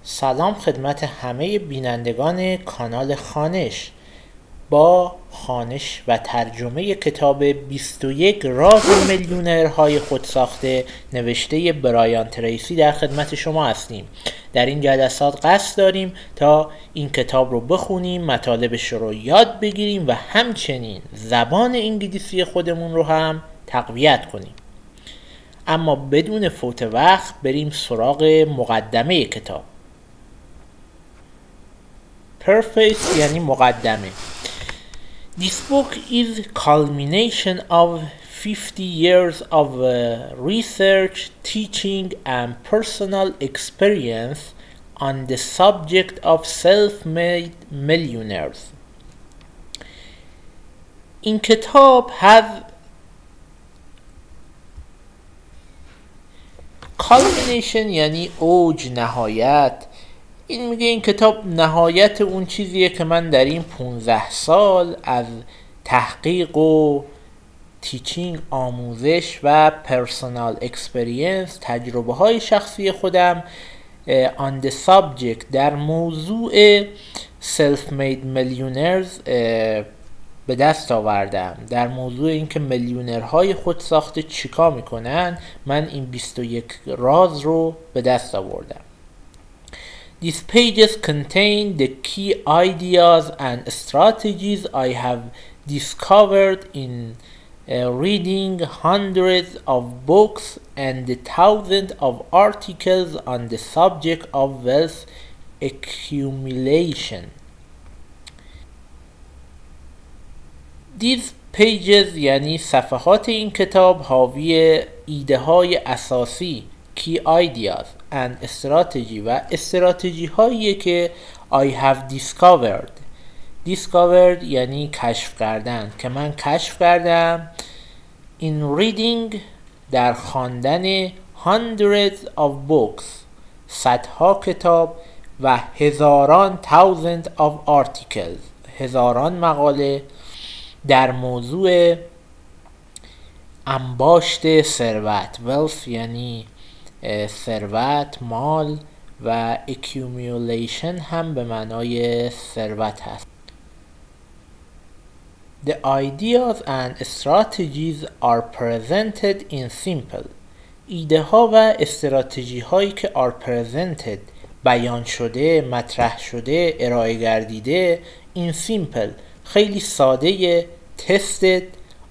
سلام خدمت همه بینندگان کانال خانش. با خوانش و ترجمه کتاب 21 راز میلیونرهای خودساخته نوشته برایان تریسی در خدمت شما هستیم. در این جلسات قصد داریم تا این کتاب رو بخونیم، مطالبش رو یاد بگیریم و همچنین زبان انگلیسی خودمون رو هم تقویت کنیم. اما بدون فوت وقت بریم سراغ مقدمه کتاب. Preface یعنی مقدمه. This book is culmination of 50 years of research, teaching and personal experience on the subject of self-made millionaires. این کتاب culmination یعنی اوج، نهایت. این میگه این کتاب نهایت اون چیزیه که من در این 15 سال از تحقیق و تیچینگ، آموزش و پرسونال اکسپریانس، تجربه های شخصی خودم on the subject در موضوع self-made millionaires به دست آوردم. در موضوع اینکه میلیونرهای خود ساخته چیکار میکنن من این 21 راز رو به دست آوردم. These pages contain the key ideas and strategies I have discovered in reading hundreds of books and thousands of articles on the subject of wealth accumulation. These pages یعنی صفحات این کتاب حاوی ایده های اساسی key ideas and strategy و استراتژی هایی که I have discovered یعنی کشف کردن، که من کشف کردم in reading در خواندن hundreds of books صدها کتاب و هزاران thousands of articles هزاران مقاله در موضوع انباشت ثروت. wealth یعنی ثروت، مال، و accumulation هم به معنای ثروت هست. The ideas and strategies are presented in simple. ایده ها و استراتژی هایی که are presented بیان شده، مطرح شده، ارائه گردیده in simple خیلی ساده، tested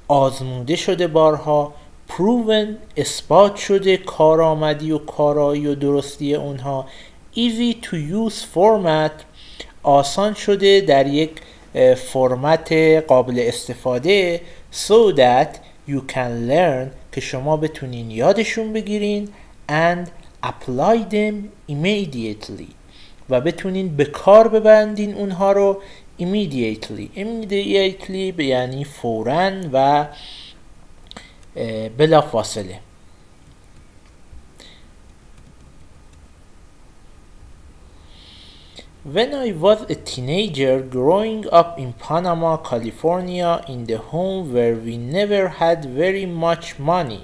آزموده شده بارها، proven اثبات شده کارآمدی و کارایی و درستی اونها، easy to use format آسان شده در یک فرمت قابل استفاده so that you can learn که شما بتونین یادشون بگیرین and apply them immediately و بتونین به کار ببندین اونها رو immediately یعنی فوراً و بلا فاصله. When I was a teenager growing up in Panama, California, in the home where we never had very much money,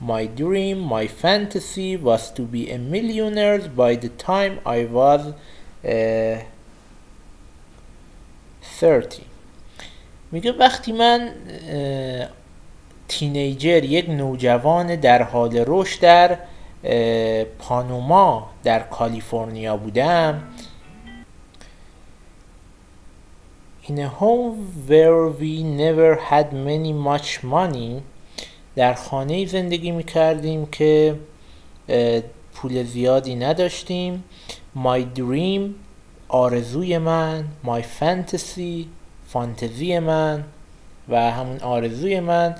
my dream, my fantasy was to be a millionaire by the time I was 30. میگه وقتی من تینیجر، یک نوجوان در حال رشد در پانوما در کالیفرنیا بودم. In a home where we never had much money در خانه زندگی میکردیم که پول زیادی نداشتیم. My dream آرزوی من، my fantasy فانتزی من و همون آرزوی من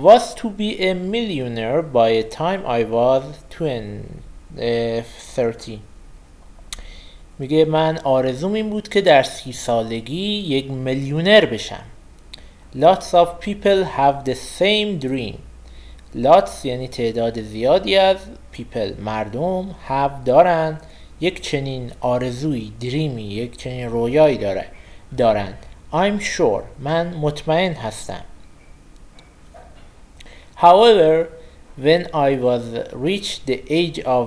was to be a millionaire by the time I was 30. میگه من آرزوم این بود که در 30 سالگی یک میلیونر بشم. Lots of people have the same dream. Lots یعنی تعداد زیادی از people مردم have دارن یک چنین آرزویی، دریمی، یک چنین رویایی دارن. I'm sure من مطمئن هستم. However, when I was reached the age of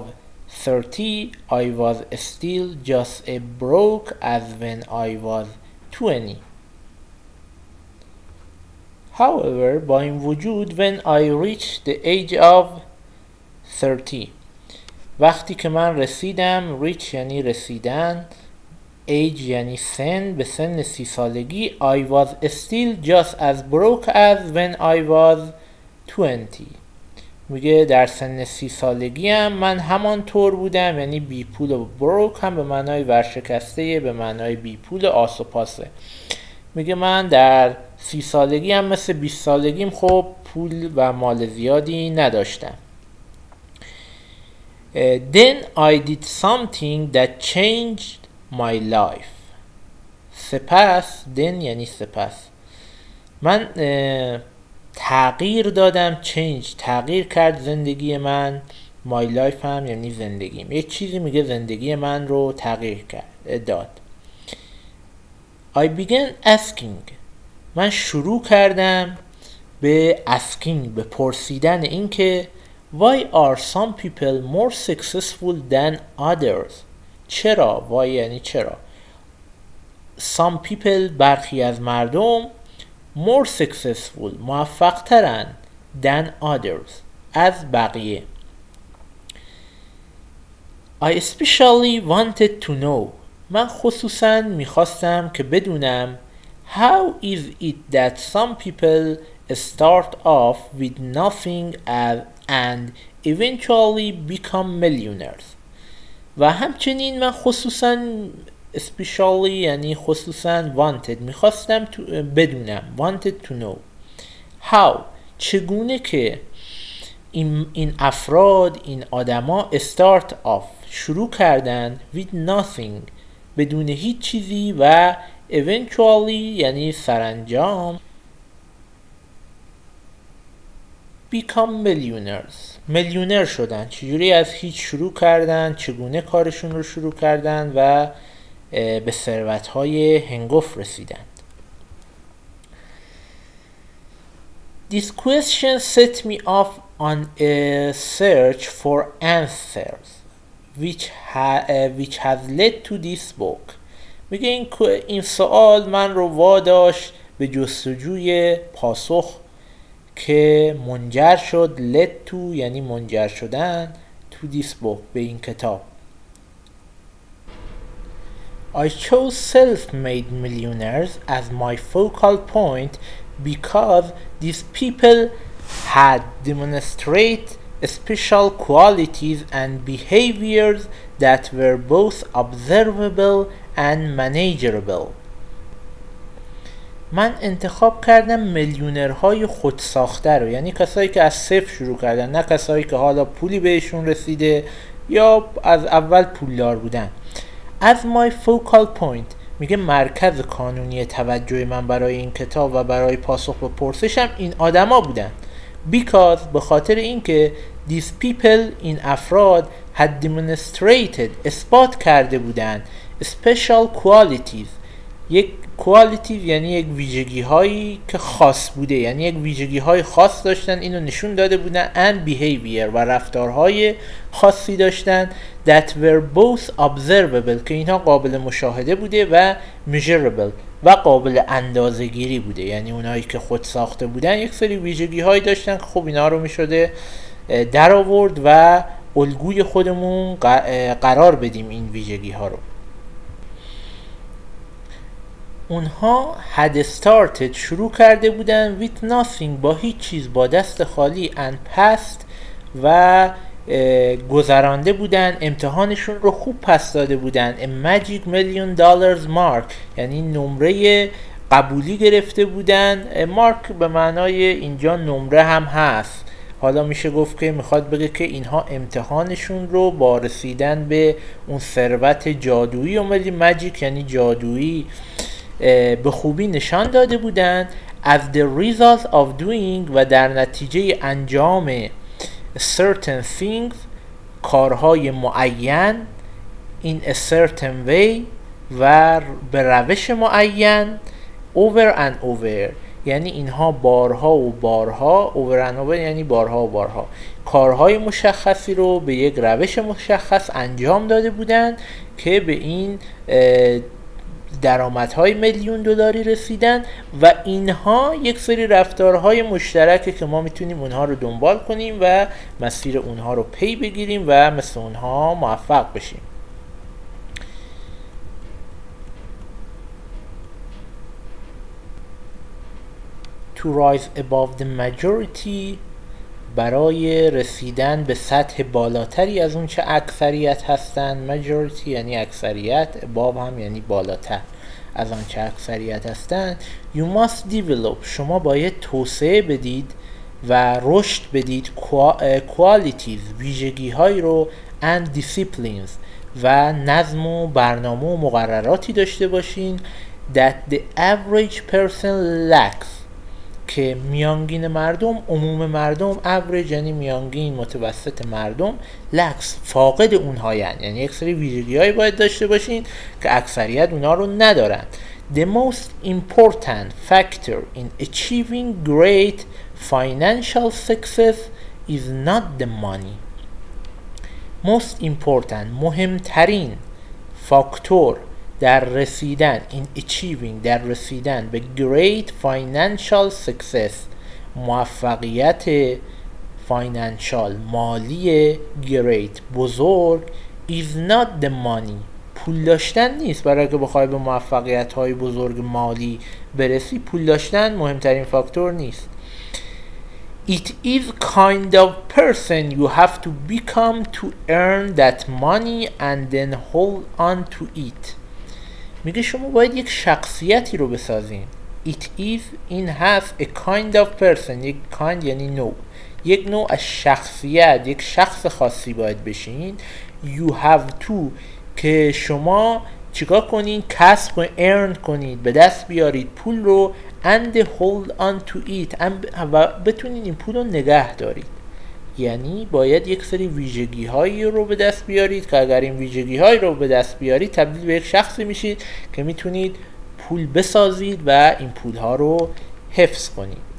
30 I was still just as broke as when I was 20. However, با این وجود when I reached the age of 30 وقتی که من رسیدم reach یعنی رسیدن age یعنی سن به سن 30 سالگی I was still just as broke as when I was 20 میگه در سن 30 سالگی هم من همانطور بودم یعنی بی پول و broke هم به معنای ورشکسته به معنای بی پول آس و پاسه میگه من در 30 سالگی هم مثل 20 سالگیم خب پول و مال زیادی نداشتم. Then I did something that changed my life. سپس then یعنی سپس من تغییر دادم change تغییر کرد زندگی من my life هم یعنی زندگیم یک چیزی میگه زندگی من رو تغییر کرد داد. I began asking من شروع کردم به asking به پرسیدن این که why are some people more successful than others چرا why یعنی چرا some people برخی از مردم more successful موفق ترن than others از بقیه. I especially wanted to know من خصوصا میخواستم که بدونم how is it that some people start off with nothing and eventually become millionaires و همچنین من خصوصا especially یعنی خصوصا wanted میخواستم بدونم wanted to know how چگونه که این افراد این آدما start off شروع کردن with nothing بدون هیچ چیزی و eventually یعنی سرانجام become millionaires میلیونر شدن چجوری از هیچ شروع کردن چگونه کارشون رو شروع کردن و به ثروت‌های هنگفت رسیدند. This question set me off on a search for answers which has led to this book. میگه این سوال من رو واداشت به جستجوی پاسخ که منجر شد led to یعنی منجر شدن to this book به این کتاب. I chose self-made millionaires as my focal point because these people had demonstrated special qualities and behaviors that were both observable and manageable. من انتخاب کردم میلیونرهای خودساخته رو یعنی کسایی که از صفر شروع کردن نه کسایی که حالا پولی بهشون رسیده یا از اول پولدار بودن. As my focal point میگه مرکز کانونی توجه من برای این کتاب و برای پاسخ به پرسشم این آدما بودن because به خاطر اینکه these people این افراد had demonstrated اثبات کرده بودن special qualities یک qualities یعنی یک ویژگی هایی که خاص بوده یعنی یک ویژگی های خاص داشتن اینو نشون داده بودن and behavior و رفتارهای خاصی داشتن that were both observable که اینها قابل مشاهده بوده و measurable و قابل اندازه گیری بوده یعنی اونایی که خود ساخته بودن یک سری ویژگی هایی داشتن که خب اینا رو میشده در آورد و الگوی خودمون قرار بدیم این ویژگی ها رو. اونها had started شروع کرده بودن with nothing با هیچ چیز با دست خالی and passed و گذرانده بودن امتحانشون رو خوب پس داده بودن a magic $1,000,000 mark یعنی نمره قبولی گرفته بودن مارک به معنای اینجا نمره هم هست حالا میشه گفت که میخواد بگه که اینها امتحانشون رو با رسیدن به اون ثروت جادویی اومدی ماجیک یعنی جادویی به خوبی نشان داده بودند as the result of doing و در نتیجه انجام certain things کارهای معین in a certain way و به روش معین over and over یعنی اینها بارها و بارها over and over، یعنی بارها و بارها کارهای مشخصی رو به یک روش مشخص انجام داده بودند که به این درآمدهای میلیون دلاری رسیدن و اینها یک سری رفتارهای مشترکه که ما میتونیم اونها رو دنبال کنیم و مسیر اونها رو پی بگیریم و مثل اونها موفق بشیم. To rise above the majority، برای رسیدن به سطح بالاتری از اون چه اکثریت هستن. majority یعنی اکثریت، above هم یعنی بالاتر از آن چه اکثریت هستن. you must develop، شما باید توسعه بدید و رشد بدید qualities، ویژگی هایی رو and disciplines، و نظم و برنامه و مقرراتی داشته باشین that the average person lacks، که میانگین مردم، عموم مردم، average یعنی میانگین متوسط مردم، lacks فاقد اونها، یعنی یک سری ویژگی هایی باید داشته باشین که اکثریت اونها رو ندارن. The most important factor in achieving great financial success is not the money. most important، مهمترین فاکتور در رسیدن in achieving، در رسیدن به great financial success، موفقیت financial مالی great بزرگ is not the money، پول داشتن نیست. برای که بخوای به موفقیت های بزرگ مالی برسی، پول داشتن مهمترین فاکتور نیست. It is kind of person you have to become to earn that money and then hold on to it. میگه شما باید یک شخصیتی رو بسازین. It is، این هست a kind of person، یک kind یعنی نوع، یک نوع از شخصیت، یک شخص خاصی باید بشین. You have to، که شما چیکار کنین؟ کسب و earn کنید، به دست بیارید پول رو and hold on to it، و بتونید این پول رو نگه دارید. یعنی باید یک سری ویژگی هایی رو به دست بیارید که اگر این ویژگی هایی رو به دست بیارید تبدیل به یک شخصی میشید که میتونید پول بسازید و این پول ها رو حفظ کنید.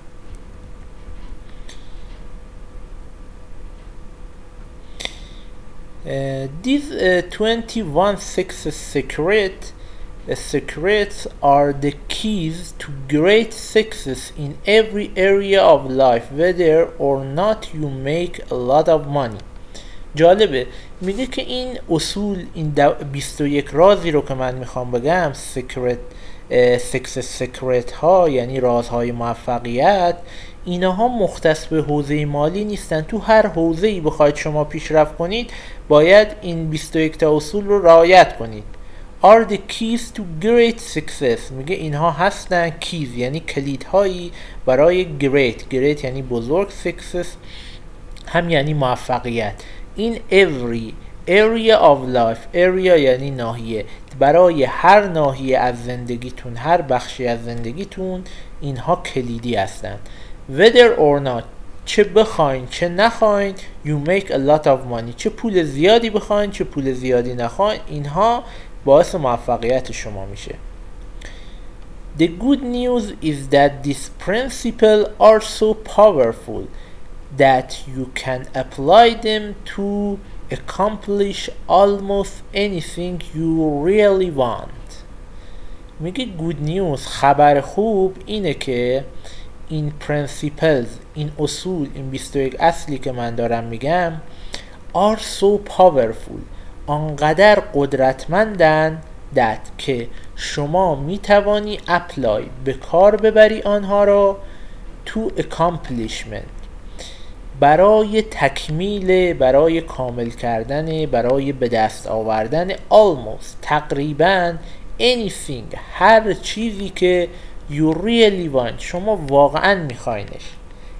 These 21 success secrets are the keys to great success in every area of life, whether or not you make a lot of money. جالبه، میگه که این اصول، این 21 رازی رو که من میخوام بگم، success secret ها یعنی رازهای موفقیت، اینها مختص به حوزه مالی نیستن. تو هر حوزه‌ای بخواید شما پیشرفت کنید باید این 21 تا اصول رو رعایت کنید. are the keys to great success، میگه اینها هستن keys یعنی کلیدهایی برای great یعنی بزرگ، success هم یعنی موفقیت. in every area of life، area یعنی ناحیه، برای هر ناحیه از زندگیتون، هر بخشی از زندگیتون اینها کلیدی هستن. whether or not، چه بخواین چه نخواین، you make a lot of money، چه پول زیادی بخواین چه پول زیادی نخواین، اینها باعث موفقیت شما میشه. The good news is that these principles are so powerful that you can apply them to accomplish almost anything you really want. میگه good news، خبر خوب اینه که این principles، این اصول، این 21 اصلی که من دارم میگم are so powerful، آنقدر قدرتمندن که شما میتوانی apply، به کار ببری آنها را to accomplishment، برای تکمیل، برای کامل کردن، برای به دست آوردن almost، تقریبا anything، هر چیزی که you really want، شما واقعا میخواینش.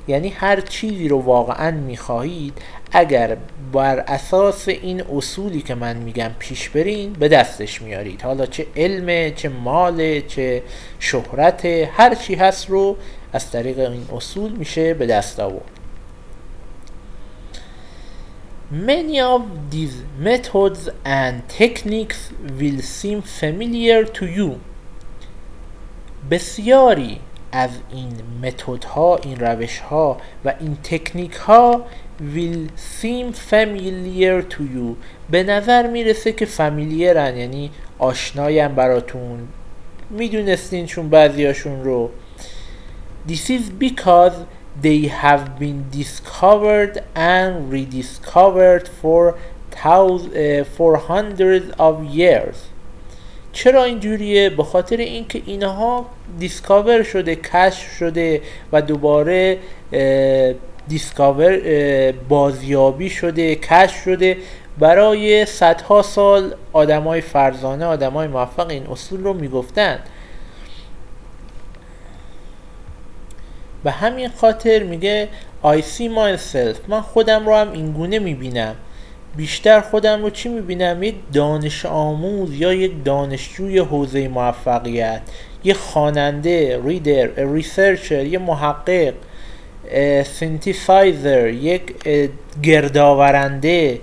یعنی هر چیزی رو واقعا میخواهید اگر بر اساس این اصولی که من میگم پیش برین به دستش میارید. حالا چه علم، چه مال، چه شهرت، هر چی هست رو از طریق این اصول میشه به دست آورد. Many of these methods and techniques will seem familiar to you. بسیاری از این متد ها، این روش ها و این تکنیک ها will seem familiar to you، به نظر میرسه که فامیلیرن، یعنی آشناین براتون، میدونستین چون بعضیاشون رو. This is because they have been discovered and rediscovered for hundreds of years. چرا اینجوریه؟ به خاطر اینکه اینها دیسکاور شده، کشف شده و دوباره بازیابی شده، کشف شده برای صدها سال. آدمای فرزانه، آدمای موفق این اصول رو میگفتن. به همین خاطر میگه I see myself، من خودم رو هم اینگونه میبینم. بیشتر خودم رو چی میبینم؟ یک دانش آموز یا یک دانشجوی حوزه موفقیت، یک خواننده reader، researcher، یک محقق، synthesizer، یک گردآورنده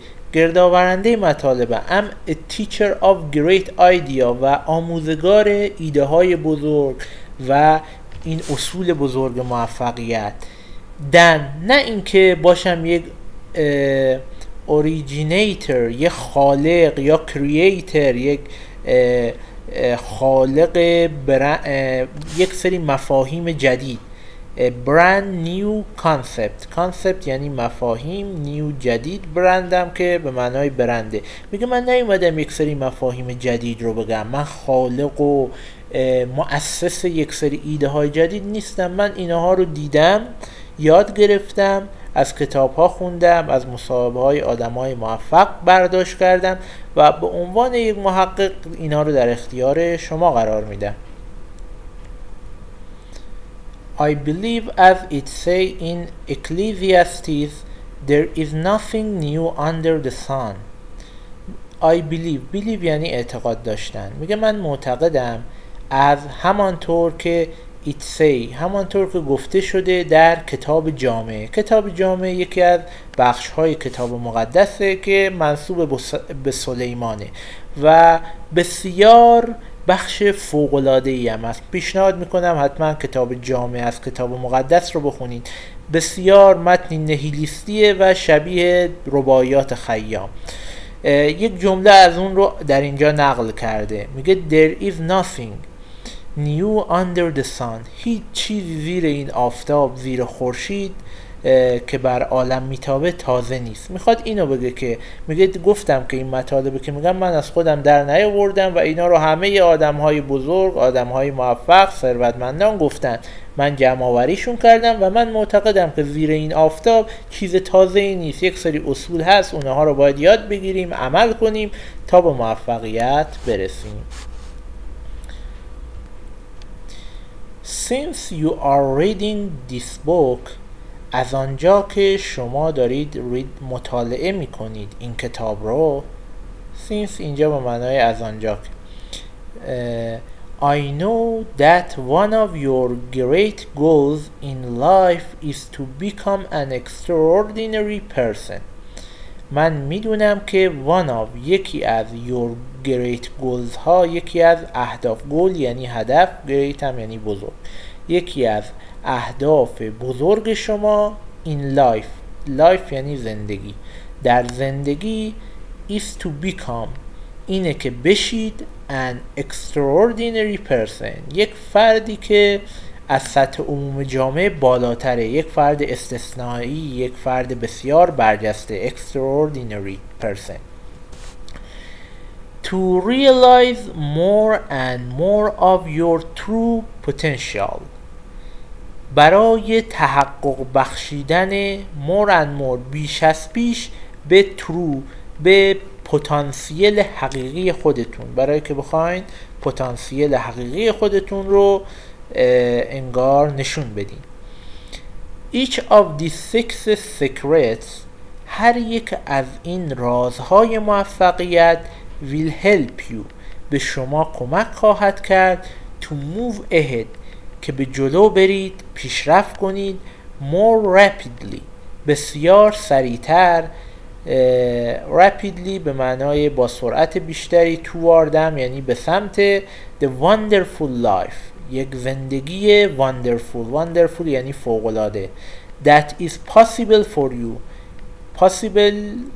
مطالب. I'm a teacher of great idea، و آموزگار ایده های بزرگ و این اصول بزرگ موفقیت. نه اینکه باشم یک اوریجینیتور، یک خالق یا کرییتر، یک خالق یک سری مفاهیم جدید. brand new concept یعنی مفاهیم، نیو جدید، برندم که به معنای برنده. میگه من نیومدم یک سری مفاهیم جدید رو بگم، من خالق و مؤسس یک سری ایده های جدید نیستم. من اینها رو دیدم، یاد گرفتم، از کتاب ها خوندم، از مصاحبه های آدم های موفق برداشت کردم و به عنوان یک محقق اینا رو در اختیار شما قرار میدم. I believe, as it say in Ecclesiastes, there is nothing new under the sun. I believe یعنی اعتقاد داشتن. میگه من معتقدم، از همانطور که it say، همانطور که گفته شده در کتاب جامع. کتاب جامع یکی از بخش‌های کتاب مقدسه که منسوب به سلیمانه و بسیار بخش فوق‌العاده‌ای هم است. پیشنهاد میکنم حتما کتاب جامع از کتاب مقدس رو بخونید. بسیار متن نهیلیستیه و شبیه رباعیات خیام. یک جمله از اون رو در اینجا نقل کرده، میگه there is nothing new under the sun، هیچ چیزی زیر این آفتاب، زیر خورشید که بر عالم میتابه تازه نیست. میخواد اینو بگه که میگه گفتم که این مطالبه که میگم من از خودم در نیاوردم و اینا رو همه آدمهای بزرگ، آدمهای موفق، ثروتمندان گفتن، من جمع آوریشون کردم و من معتقدم که زیر این آفتاب چیز تازه ای نیست. یک سری اصول هست، اونها رو باید یاد بگیریم، عمل کنیم تا به موفقیت برسیم. Since you are reading this book، از آنجا که شما دارید مطالعه میکنید این کتاب رو، since اینجا به معنای از آنجا که I know that one of your great goals in life is to become an extraordinary person. من میدونم که one of یکی از your great goals ها، یکی از اهداف، goal یعنی هدف، great هم یعنی بزرگ، یکی از اهداف بزرگ شما in life یعنی زندگی، در زندگی is to become اینه که بشید an extraordinary person، یک فردی که از سطح عموم جامعه بالاتره، یک فرد استثنایی، یک فرد بسیار برجسته، extraordinary person. To realize more and more of your true potential، برای تحقق بخشیدن more and more، بیش از پیش، به true، به پتانسیل حقیقی خودتون، برای که بخواین پتانسیل حقیقی خودتون رو انگار نشون بدین. Each of these 6 secrets، هر یک از این رازهای موفقیت will help you، به شما کمک خواهد کرد to move ahead، که به جلو برید، پیشرفت کنید، more rapidly، بسیار سریعتر، rapidly به معنای با سرعت بیشتری، toward them یعنی به سمت the wonderful life، یک زندگی wonderful یعنی فوق‌العاده. that is possible for you. possible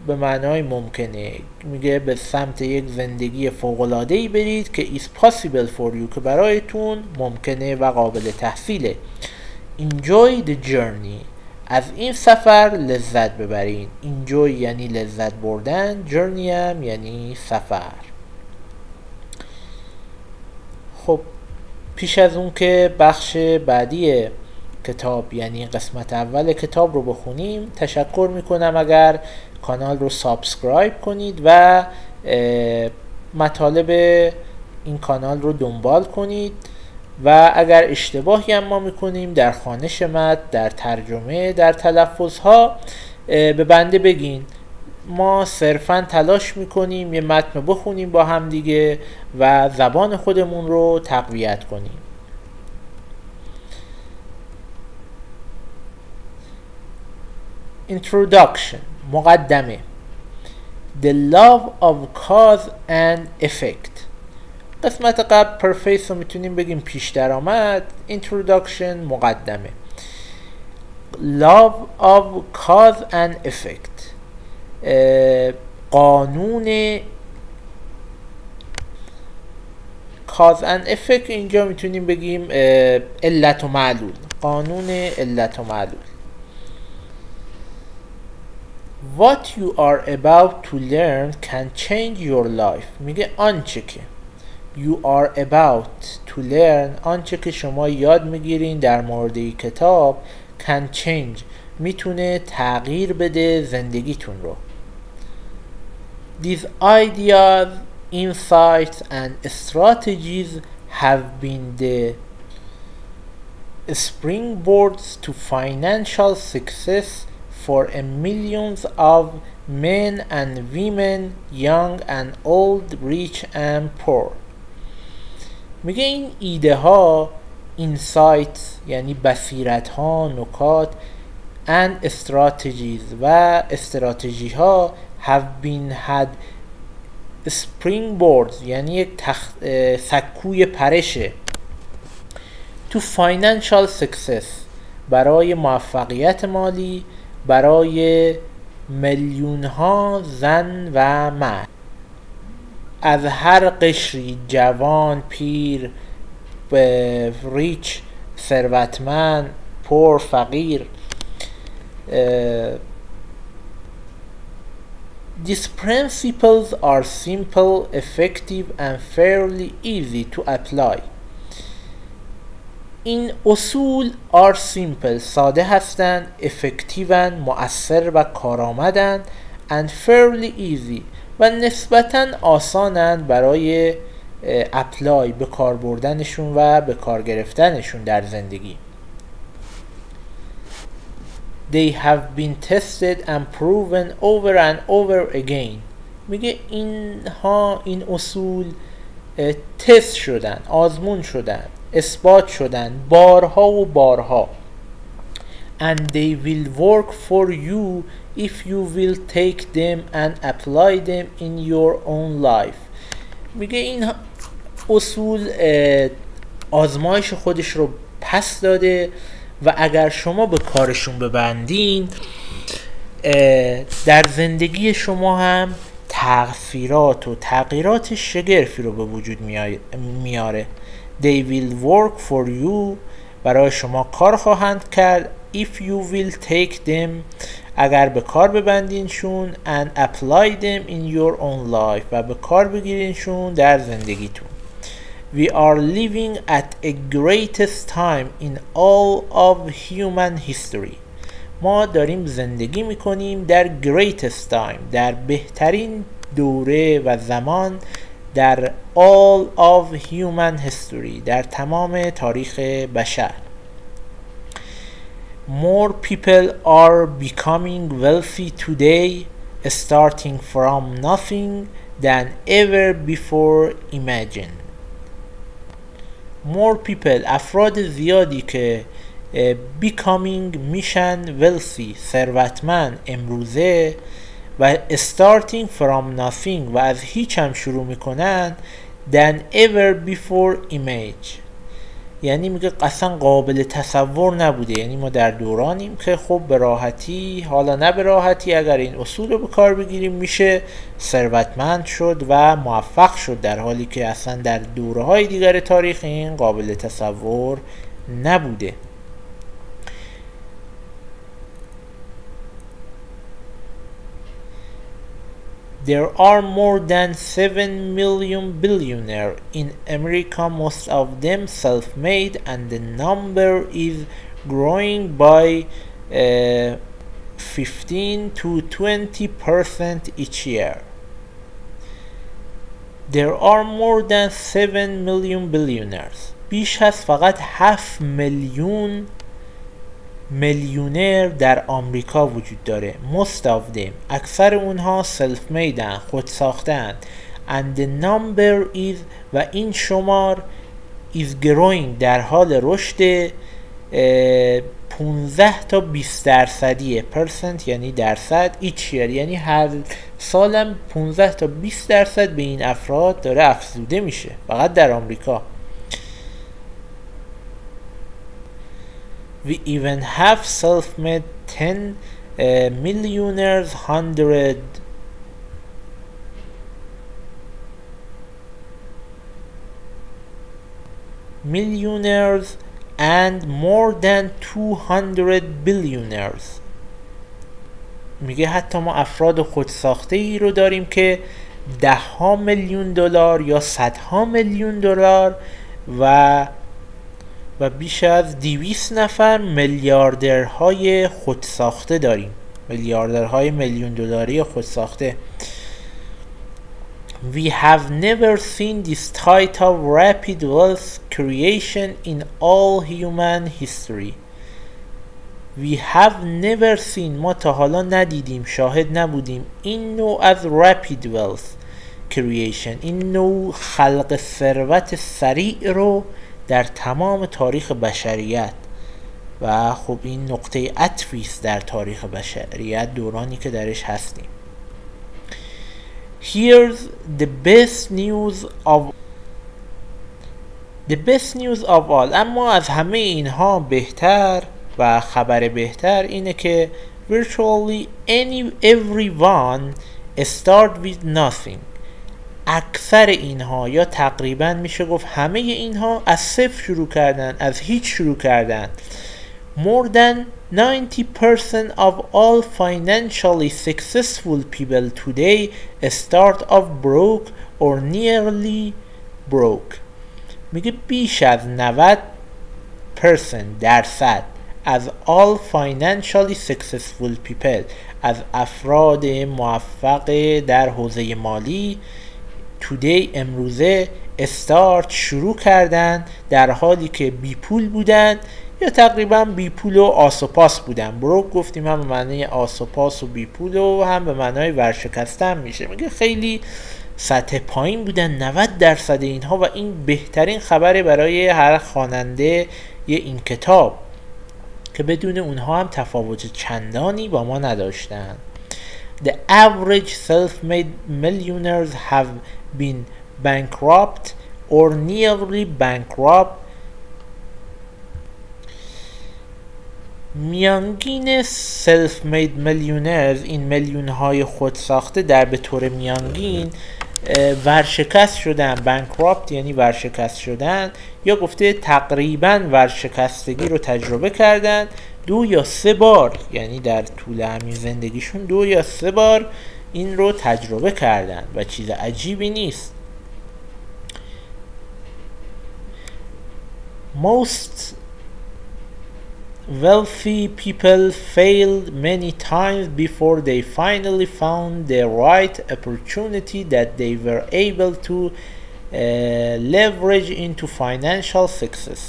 به معنای ممکنه، میگه به سمت یک زندگی فوق‌العاده‌ای برید که is possible for you که برایتون ممکنه و قابل تحصیله. enjoy the journey. از این سفر لذت ببرین. enjoy یعنی لذت بردن، journey هم یعنی سفر. خب پیش از اون که بخش بعدی کتاب یعنی قسمت اول کتاب رو بخونیم، تشکر میکنم اگر کانال رو سابسکرایب کنید و مطالب این کانال رو دنبال کنید و اگر اشتباهی هم ما میکنیم در خوانش متن، در ترجمه، در تلفظها به بنده بگین. ما صرفا تلاش میکنیم یه متن بخونیم با هم دیگه و زبان خودمون رو تقویت کنیم. Introduction. مقدمه. The love of cause and effect. قسمت قبل پرفیس رو میتونیم بگیم پیش درآمد. Introduction مقدمه. Love of cause and effect. قانون cause and effect اینجا میتونیم بگیم علت و معلول. قانون علت و معلول. What you are about to learn can change your life. میگه آنچه که you are about to learn، آنچه که شما یاد میگیرین در مورد این کتاب، can change، میتونه تغییر بده زندگیتون رو. These ideas, insights and strategies have been the springboards to financial success for millions of men and women, young and old, rich and poor. میگه این ایده ها، insights یعنی بصیرت ها، نکات، and strategies و استراتژی ها have been had springboards یعنی یک سکوی پرشه to financial success برای موفقیت مالی برای میلیون ها زن و مرد از هر قشری، جوان، پیر، ریچ ثروتمند، پور فقیر. These principles are simple, effective and fairly easy to apply. این اصول are simple ساده هستند، effective مؤثر و کارآمدند and fairly easy و نسبتاً آسانند برای اپلای به کار بردنشون و به کار گرفتنشون در زندگی. They have been tested and proven over and over again. میگه این اصول تست شدن، آزمون شدن، اثبات شدن بارها و بارها. And they will work for you if you will take them and apply them in your own life. میگه این اصول آزمایش خودش رو پس داده و اگر شما به کارشون ببندین در زندگی شما هم تغییرات و تغییرات شگرفی رو به وجود میاره. They will work for you برای شما کار خواهند کرد if you will take them اگر به کار ببندینشون and apply them in your own life و به کار بگیرینشون در زندگیتون. We are living at a greatest time in all of human history. ما داریم زندگی میکنیم در greatest time در بهترین دوره و زمان در all of human history در تمام تاریخ بشر. More people are becoming wealthy today starting from nothing than ever before imagined. More people افراد زیادی که becoming میشن wealthy ثروتمند امروزه و starting from nothing و از هیچ هم شروع میکنن than ever before image یعنی میگه اصلا قابل تصور نبوده. یعنی ما در دورانیم که خب به راحتی، حالا نه به راحتی، اگر این اصول رو به کار بگیریم میشه ثروتمند شد و موفق شد، در حالی که اصلا در دوره‌های دیگر تاریخ این قابل تصور نبوده. There are more than 7 million billionaires in America, most of them self-made, and the number is growing by 15 to 20% each year. There are more than 7 million billionaires. بیش از فقط 7 میلیون میلیونر در آمریکا وجود داره. Most of them، اکثر اونها self made ان، خود ساختن. And the number is، و این شمار is growing، در حال رشد 15 تا 20%. percent یعنی درصد، each year یعنی هر سالم 15 تا 20% به این افراد داره افزوده میشه فقط در آمریکا. We even have self-made 10 millionaires, 100 millionaires and more than 200 billionaires. میگه حتی ما افراد خودساخته ای رو داریم که 10 میلیون دلار یا 100 میلیون دلار و بیش از 200 نفر میلیاردرهای خودساخته داریم. میلیاردرهای میلیون دلاری خودساخته. We have never seen this type of rapid wealth creation in all human history. We have never seen، ما تا حالا ندیدیم، شاهد نبودیم این نوع از rapid wealth creation، این نوع خلق ثروت سریع رو در تمام تاریخ بشریت. و خب این نقطه عطفی است در تاریخ بشریت، دورانی که درش هستیم. Here's the best news of all. اما از همه اینها بهتر و خبر بهتر اینه که virtually everyone start with nothing. اکثر اینها یا تقریبا میشه گفت همه اینها از صفر شروع کردن، از هیچ شروع کردن. More than 90% of all financially successful people today start off broke or nearly broke. میگه بیش از 90% از all financially successful people، از افراد موفق در حوزه مالی، today امروزه شروع کردن در حالی که بی پول بودن یا تقریبا بی پول و آس و پاس بودن. بروک گفتیم هم به معنی آس و پاس و بی پول و هم به معنای ورشکستن میشه. میگه خیلی سطح پایین بودن 90% اینها، و این بهترین خبره برای هر خواننده این کتاب که بدون اونها هم تفاوت چندانی با ما نداشتن. The average self-made millionaires have been bankrupt or nearly bankrupt. میانگین self-made millionaires، این میلیون های خود ساخته، در به طور میانگین ورشکست شدن. bankrupt یعنی ورشکست شدن، یا گفته تقریبا ورشکستگی رو تجربه کردن 2 یا 3 بار، یعنی در طول همین زندگیشون 2 یا 3 بار این رو تجربه کردن و چیز عجیبی نیست. Most wealthy people failed many times before they finally found the right opportunity that they were able to leverage into financial success.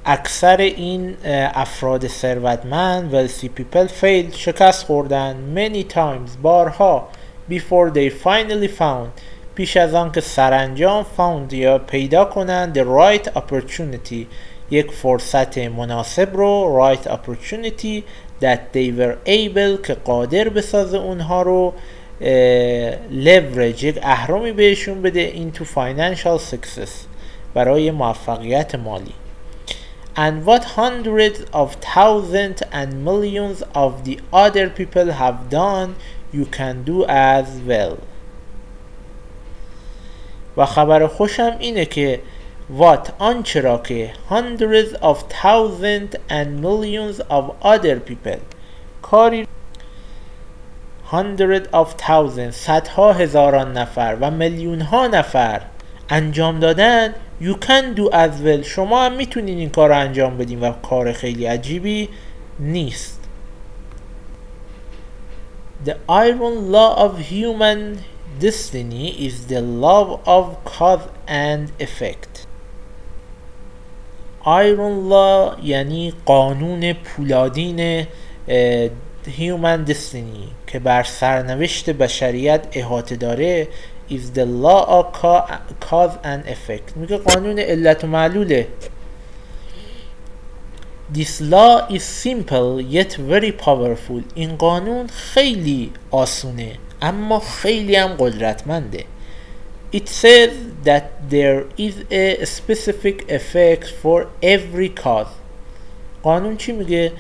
اکثر این افراد ثروتمند wealthy people failed، شکست خوردن many times، بارها، before they finally found، پیش از آن که سرانجام found یا پیدا کنند the right opportunity، یک فرصت مناسب رو، right opportunity that they were able، که قادر بسازه اونها رو leverage، یک اهرمی بهشون بده into financial success، برای موفقیت مالی. And what hundreds of thousands and millions of the other people have done you can do as well. و خبر خوشم اینه که what آنچه را که hundreds of thousands and millions of other people، کاری hundreds of thousands صدها هزاران نفر و میلیون ها نفر انجام دادن you can do as well، شما هم میتونین این کار رو انجام بدین و کار خیلی عجیبی نیست. The iron law of human destiny is the law of cause and effect. Iron law یعنی قانون پولادین human destiny که بر سرنوشت بشریت احاطه داره is the law of cause and effect. میگه قانون علت و معلوله. This law is simple yet very powerful. این قانون خیلی آسونه اما خیلی هم قدرتمنده. It says that there is a specific effect for every cause. قانون چی میگه؟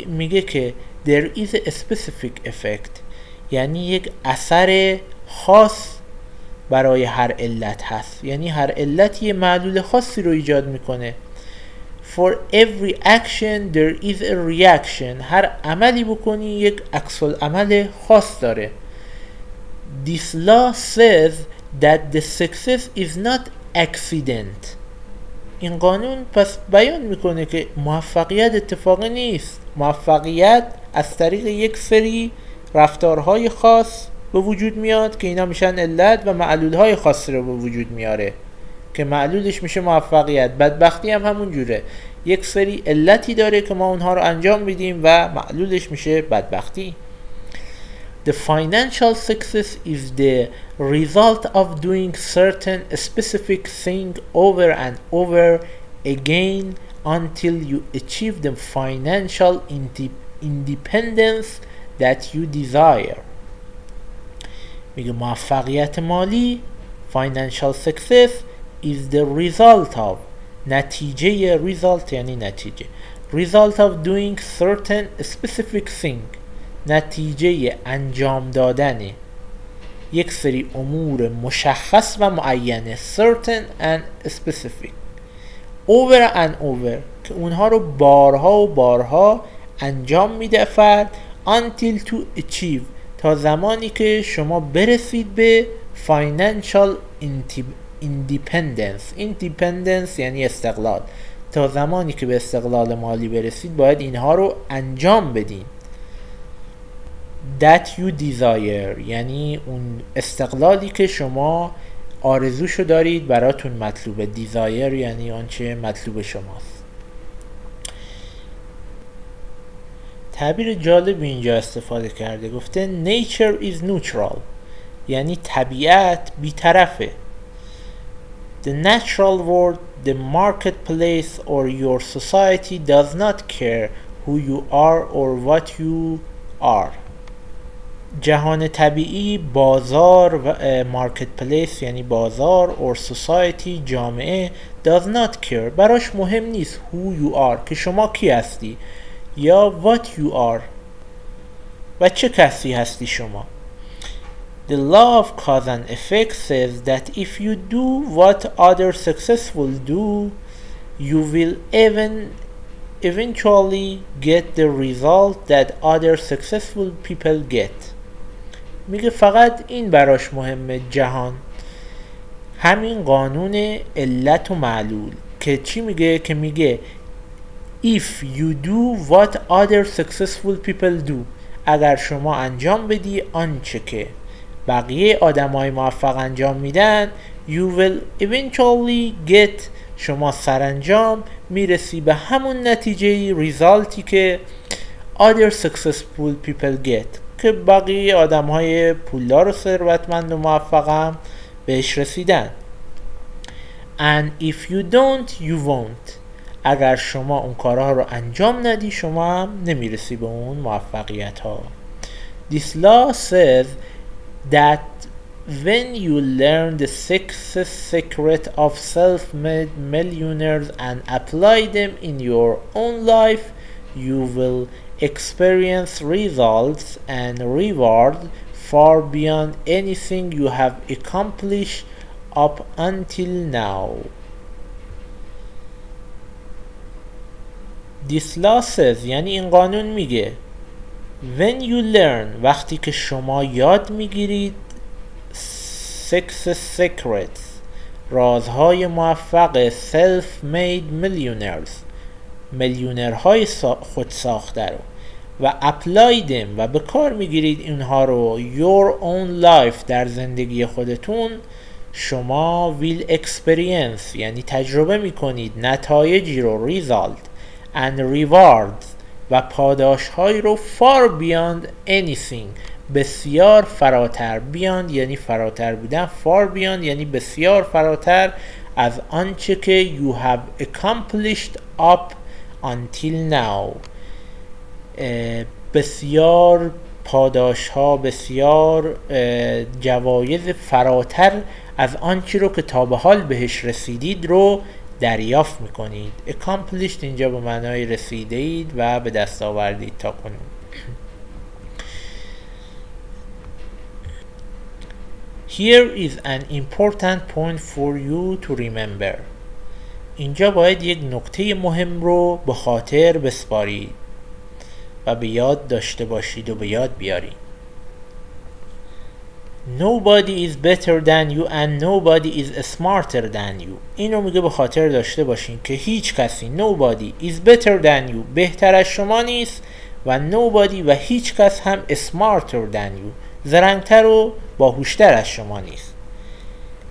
میگه که there is a specific effect، یعنی یک اثر خاص برای هر علت هست، یعنی هر علت یه معلول خاصی رو ایجاد میکنه. For every action there is a reaction. هر عملی بکنی یک عکس العمل خاص داره. This law says that the success is not accident. این قانون پس بیان میکنه که موفقیت اتفاقی نیست. موفقیت از طریق یک سری رفتارهای خاص به وجود میاد که اینا میشن علت و معلولهای خاصی رو به وجود میاره که معلولش میشه موفقیت. بدبختی هم همون جوره، یک سری علتی داره که ما اونها رو انجام میدیم و معلولش میشه بدبختی. The financial success is the result of doing certain specific thing over and over again until you achieve the financial independence that you desire. میگه موفقیت مالی financial success is the result of، نتیجه result یعنی نتیجه، result of doing certain specific thing، نتیجه انجام دادن یک سری امور مشخص و معینه certain and specific over and over که اونها رو بارها و بارها انجام میده فرد until to achieve تا زمانی که شما برسید به financial independence یعنی استقلال. تا زمانی که به استقلال مالی برسید باید اینها رو انجام بدین. that you desire یعنی اون استقلالی که شما آرزوشو دارید براتون مطلوبه. desire یعنی آنچه مطلوب شماست. تعبیر جالب اینجا استفاده کرده، گفته nature is neutral یعنی طبیعت بی‌طرفه. The natural world, the marketplace or your society does not care who you are or what you are. جهان طبیعی، بازار و marketplace یعنی بازار or society جامعه does not care براش مهم نیست who you are که شما کی هستی یا what you are و چه کسی هستی شما. The law of cause and effect says that if you do what others successful do, you will eventually get the result that other successful people get. میگه فقط این براش مهمه جهان، همین قانون علت و معلول که چی میگه؟ که میگه if you do what other successful people do، اگر شما انجام بدی آنچه که بقیه آدمای موفق انجام میدن you will eventually get، شما سرانجام میرسی به همون نتیجه ریزالتی که other successful people get که بقیه آدمهای پولدار و ثروتمند و موفق هم بهش رسیدن. and if you don't you won't، اگر شما اون کارها رو انجام ندی شما هم نمیرسی به اون موفقیت ها. This law says that when you learn the sixth secret of self-made millionaires and apply them in your own life, you will experience results and reward far beyond anything you have accomplished up until now. This law says یعنی این قانون میگه when you learn وقتی که شما یاد میگیرید six secrets رازهای موفق self-made millionaires میلیونرهای خود ساخته رو و apply them و به کار میگیرید اینها رو your own life در زندگی خودتون شما will experience یعنی تجربه میکنید نتایجی رو result and rewards و پاداشهایی رو far beyond anything بسیار فراتر beyond یعنی فراتر بودن far beyond یعنی بسیار فراتر از آنچه که you have accomplished up until now بسیار پاداش ها بسیار جوایز فراتر از آنچه رو که تا به حال بهش رسیدید رو دریافت میکنید. accomplished اینجا به معنای رسیدید و به دست آوردید تا کنون. Here is an important point for you to remember. اینجا باید یک نکته مهم رو به خاطر بسپارید و به یاد داشته باشید و به یاد بیارید. Nobody is better than you and nobody is smarter than you. این رو میگه به خاطر داشته باشین که هیچ کسی nobody is better than you بهتر از شما نیست و nobody و هیچ کس هم smarter than you زرنگتر و باهوشتر از شما نیست.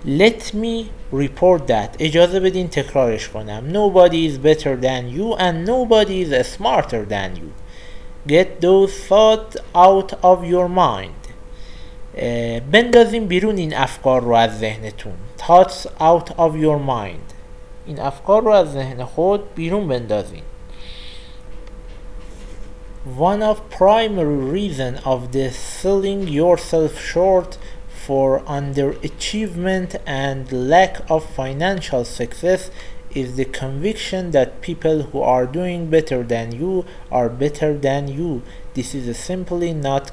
Let me report that. اجازه بدین تکرارش کنم. Nobody is better than you and nobody is smarter than you. Get those thoughts out of your mind. بندازین بیرون این افکار رو از ذهنتون. Thoughts out of your mind. این افکار رو از ذهن خود بیرون بندازین. One of primary reason of the selling yourself short for underachievement and lack of financial success is the conviction that people who are doing better than you are better than you. This is simply not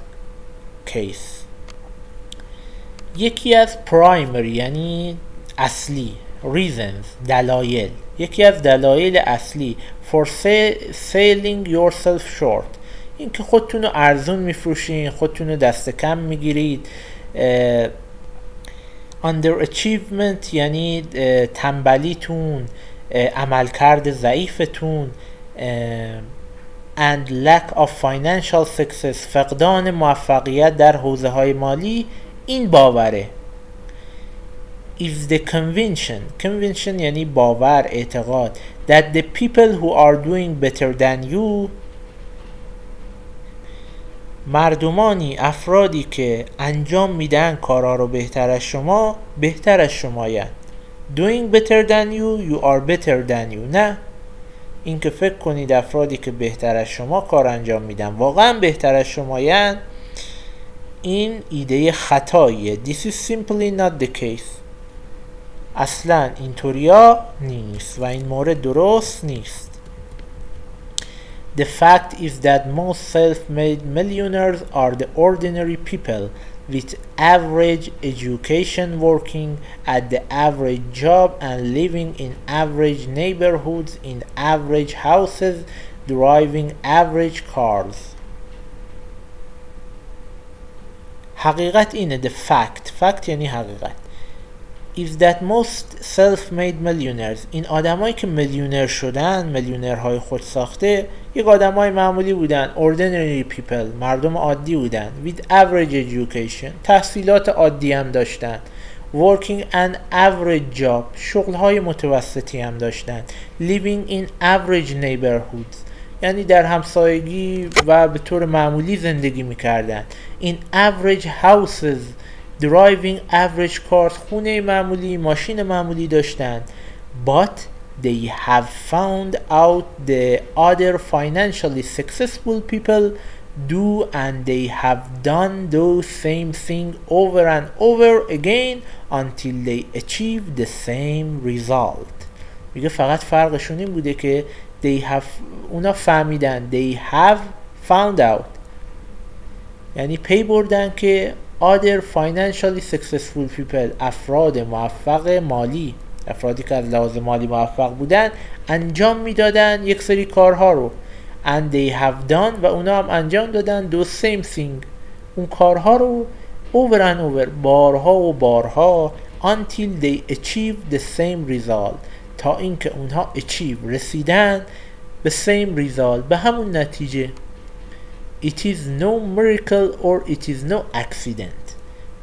case. یکی از primary یعنی اصلی reasons دلایل یکی از دلایل اصلی for selling yourself short این که خودتون رو ارزون میفروشین خودتون رو دست کم میگیرید underachievement یعنی تنبلیتون عملکرد ضعیفتون and lack of financial success فقدان موفقیت در حوزه های مالی این باوره is the convention یعنی باور اعتقاد that the people who are doing better than you مردمانی افرادی که انجام میدن کارا رو بهتر از شمایند doing better than you you are better than you نه این که فکر کنید افرادی که بهتر از شما کار انجام میدن واقعا بهتر از شمایند این ایده خطاییه. This is simply not the case. اصلا اینطوریا نیست و این مورد درست نیست. The fact is that most self-made millionaires are the ordinary people with average education working at the average job and living in average neighborhoods in average houses driving average cars. حقیقت اینه the fact یعنی حقیقت is that most self-made millionaires این آدمایی که میلیونر شدن میلیونرهای خود ساخته یک آدمای معمولی بودن ordinary people مردم عادی بودن with average education تحصیلات عادی هم داشتن working an average job شغلهای متوسطی هم داشتن living in average neighborhoods یعنی در همسایگی و به طور معمولی زندگی میکردن in average houses driving average cars خونه معمولی ماشین معمولی داشتن but they have found out the other financially successful people do and they have done those same thing over and over again until they achieve the same result. میگه فقط فرقشون این بوده که اونا فهمیدن they have found out، یعنی پی بردن که other financially successful people، افراد موفق مالی، افرادی که از لحاظ مالی موفق بودن انجام میدادن یک سری کارها رو and they have done و اونا هم انجام دادن those same thing، اون کارها رو over and over، بارها و بارها until they achieve the same result، تا اینکه اونها achieve رسیدن به same result، به همون نتیجه. It is no miracle or it is no accident،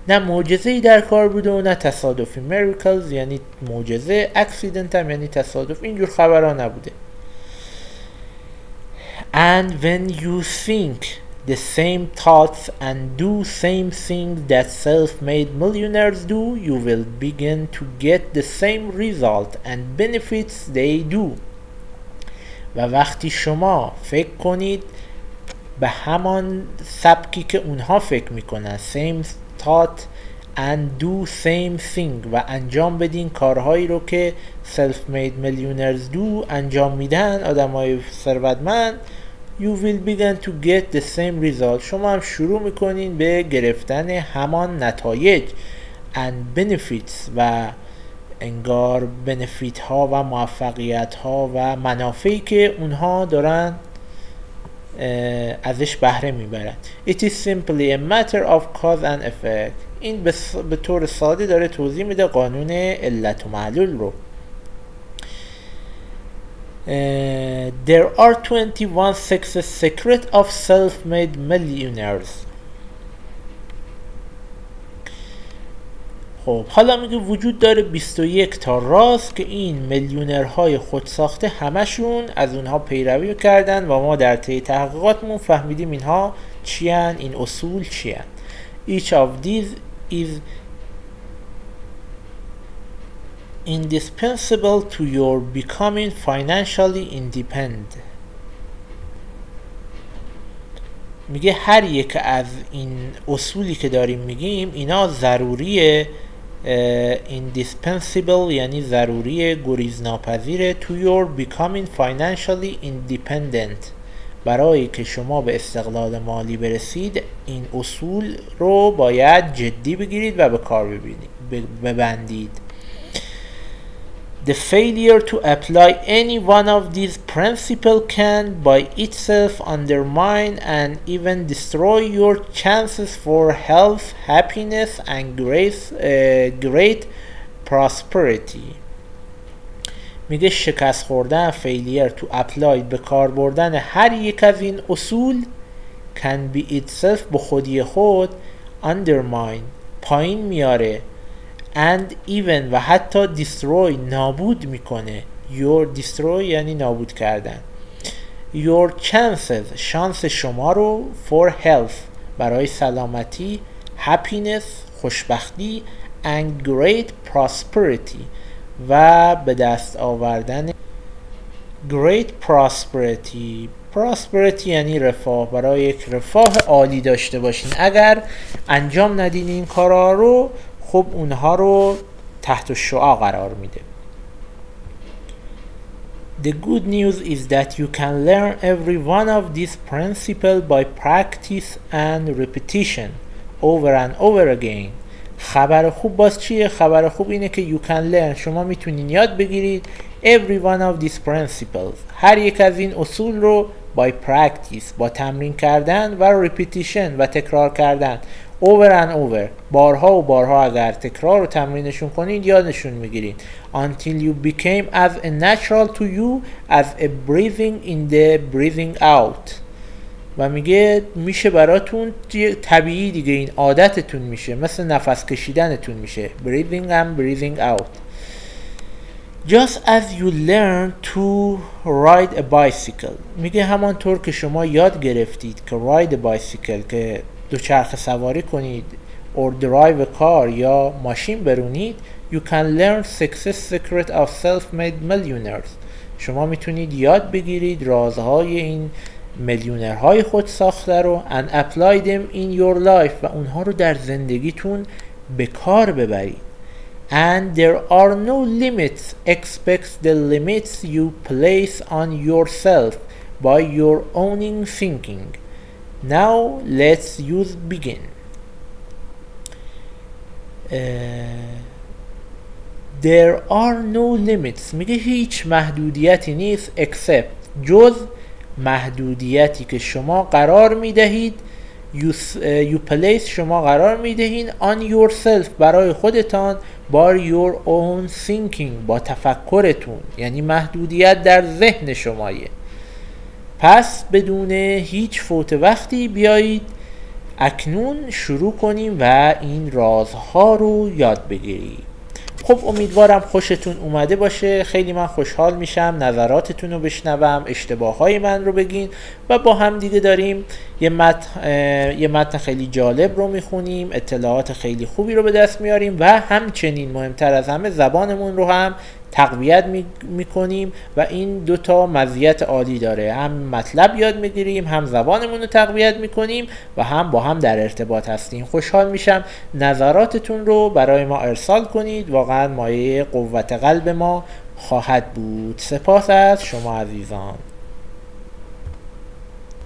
نه معجزه‌ای در کار بوده و نه تصادفی. miracles یعنی معجزه، accident هم یعنی تصادف، اینجور خبرها نبوده. And when you think the same thoughts and do same things that self-made millionaires do, you will begin to get the same result and benefits they do. و وقتی شما فکر کنید به همان سبکی که اونها فکر میکنن، same thought and do same thing، و انجام بدین کارهایی رو که self-made millionaires do انجام میدن، آدمای ثروتمند، you will begin to get the same result، شما هم شروع میکنین به گرفتن همان نتایج and benefits و انگار benefit ها و موفقیت ها و منافعی که اونها دارن ازش بهره میبرن. It is simply a matter of cause and effect. این به طور ساده داره توضیح میده قانون علت و معلول رو. There are 21 success secrets of self-made millionaires. خب حالا میگه وجود داره 21 تا راز که این میلیونرهای خودساخته همشون از اونها پیروی کردن و ما در طی تحقیقاتمون فهمیدیم اینها چیان، این اصول چیان. Each of these is indispensable to your becoming financially independent. میگه هر یک از این اصولی که داریم میگیم اینا ضروریه، indispensable یعنی ضروری، گریزناپذیره، to your becoming financially independent، برای که شما به استقلال مالی برسید این اصول رو باید جدی بگیرید و به کار ببندید. The failure to apply any one of these principles can by itself undermine and even destroy your chances for health, happiness and great prosperity. میگه شکست خوردن، failure to apply، به کار بردن هر یک از این اصول can be itself، به خودی خود، undermine، پایین میاره، and even و حتی destroy، نابود میکنه، destroy یعنی نابود کردن، your chances، شانس شما رو، for health، برای سلامتی، happiness، خوشبختی، and great prosperity، و به دست آوردن great prosperity یعنی رفاه، برای یک رفاه عالی داشته باشین. اگر انجام ندین این کارا رو خب اونها رو تحت الشعاع قرار میده. The good news is that you can learn every one of these principles by practice and repetition over and over again. خبر خوب باز چیه؟ خبر خوب اینه که you can learn، شما میتونین یاد بگیرید every one of these principles، هر یک از این اصول رو by practice، با تمرین کردن، و repetition، و تکرار کردن، over and over، بارها و بارها اگر تکرار و تمرینشون کنید یادشون میگیرید. until you became as natural to you as a breathing in the breathing out، و میگه میشه براتون طبیعی دیگه، این عادتتون میشه، مثل نفس کشیدنتون میشه، breathing and breathing out. Just as you learn to ride a bicycle، میگه همانطور که شما یاد گرفتید که ride a bicycle، که دوچرخه سواری کنید، or drive a car، یا ماشین برونید، you can learn success secret of self-made millionaires، شما میتونید یاد بگیرید رازهای این میلیونرهای خود ساخته رو and apply them in your life و اونها رو در زندگیتون به کار ببرید. And there are no limits except the limits you place on yourself by your own thinking. Now let's use begin. There are no limits میگه هیچ محدودیتی نیست except جز محدودیتی که شما قرار میدهید you place شما قرار میدهید on yourself برای خودتان by your own thinking با تفکرتون، یعنی محدودیت در ذهن شمایه. پس بدون هیچ فوت وقتی بیایید اکنون شروع کنیم و این رازها رو یاد بگیریم. خب امیدوارم خوشتون اومده باشه. خیلی من خوشحال میشم نظراتتون رو بشنوم، اشتباههای من رو بگین و با هم دیگه داریم یه متن خیلی جالب رو میخونیم، اطلاعات خیلی خوبی رو به دست میاریم و همچنین مهمتر از همه زبانمون رو هم تقویت میکنیم و این دوتا مزیت عالی داره، هم مطلب یاد میگیریم، هم زبانمون رو تقویت میکنیم و هم با هم در ارتباط هستیم. خوشحال میشم نظراتتون رو برای ما ارسال کنید، واقعا مایه قوت قلب ما خواهد بود. سپاس از شما عزیزان.